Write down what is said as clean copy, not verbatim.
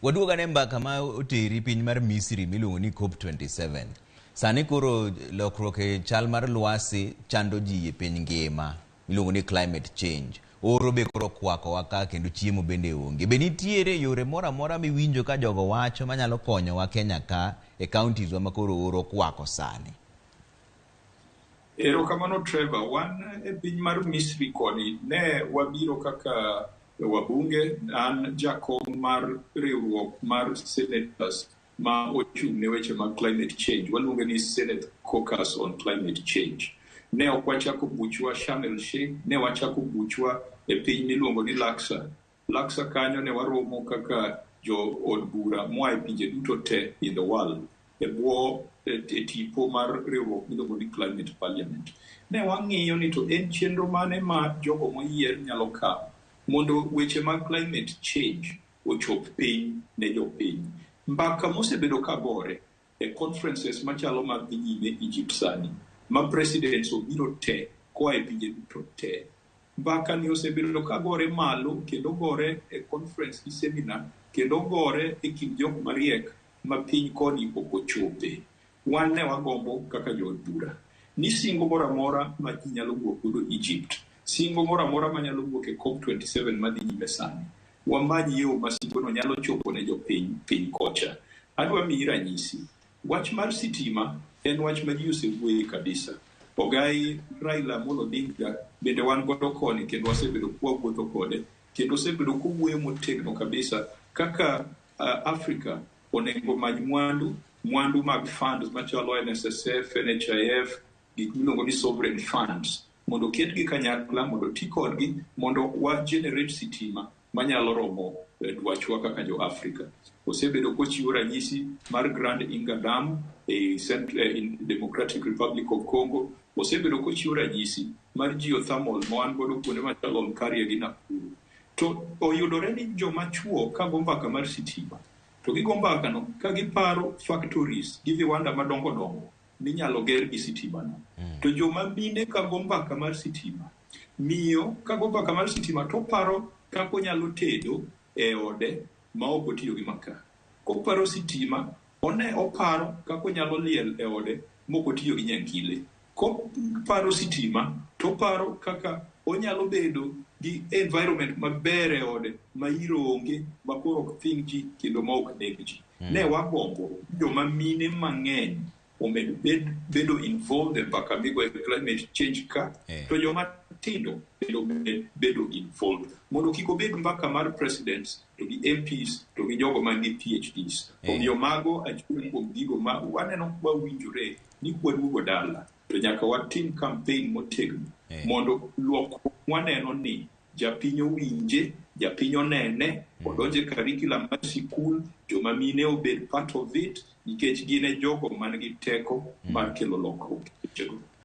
Waduoga ne mbaka ma oteri piny mar Misri miluongo ni COP27. Sani koro lokruok e chal mar lwasi chando ji e piny ngima miluongo ni climate change. Oro be koro kwako waka kendo chiemo bende onge. Be nitiere yore moro amora miwinjo ka jogo wacho manyalo konyo wa Kenya ka e counties wa makoro oro kwako sani? Erokamano Trevor, wan e piny mar Misri koni ne wabiro kaka wabunge, an jakom mar riwruok mar senators ma ochung' ne weche mag climate change. Waluonge ni Senate Caucus on Climate Change. Ne ok wachako buchwa Sharm el Sheikh, ne wachako buchwa e piny miluongo ni Laksa. Laksa kanyo ne waromo kaka jo od bura moa e pinje duto te in the world. E bwo tipo mar riwruok miluongo ni Climate Parliament. Ne wang'iyo ni to en chenro mane ma jogo moyier nyalo kawo mondo weche mag climate change ochop piny ne jopiny. Mbaka mosebedo kagore e conferences machalo mag dhi nyime Egypt sani, ma presidents obiro te koa e pinje duto te. Mbaka ni osebedo kagore malo kendo gore e conference gi seminar kendo gore e kind jok mariek ma piny koni ok ochope. Wan ne wagombo kaka jood bura ni singo moro amora ma ji nyalo wuok godo Egypt, singo moro amora ma nyalo wuok e COP27 madhi nyime sani, wamany yo ma singono nyalo chopo ne jopiny kocha. Adwa miyi ranyisi. Wach mar sitima en wach ma ji osewuoye kabisa. Ogai Raila Amolo Odinga bende wan godo koni kendo wasebedo kwawuotho kode kendo osebedo kowuoyo motegno kabisa kaka Africa onego many mwandu mag funds machalo NSSF, NHIF, gik miluongo ni sovereign funds, mondo ketgi kanyakla, mondo ti kodgi, mondo wa generate sitima manyalo romo dwachwa kaka jo Africa. Osebedo kochiwo ranyisi mar Grand Inga Dam in Democratic Republic of Congo. Osebedo kochiwo ranyisi mar geothermal ma wan godo kuonde machalo Olkaria gi Nakuru. To oyudore ni joma chuo kago mbaka mar sitima. To gigo mbakano ka giparo factories gi viwanda madongo dongo minyalo ger gi sitima no. To joma mine kago mbaka mar sitima. Miyo kago mbaka mar sitima to paro kako nyalo tedo e ode ma ok otiyo gi makaa. Koparo sitima, oparo kako nyalo liel e ode ma ok otiyo gi nyangile. Koparo sitima, to paro kaka onyalo bedo gi environment maber e ode ma iro onge, ma koro ok thing ji kendo ma ok neg ji. Ne wagombo joma mine mang'eny omed bedo involved e mbaka migo e climate change ka, to joma tindo bedo involved. Mondo kik obed mbaka mar presidents, to gi MPs, to gi jogo man gi PhDs. Omiyo mago achiel kuom gigo ma waneno wawinjore ni kwaduogo dala, to nyaka watim campaign motegno mondo lokruok waneno ni japiny owinje, japiny onene, odonje curriculum mar sikul, joma mine obed part of it, nikech gin e jogo man gi teko mar kelo lokruok.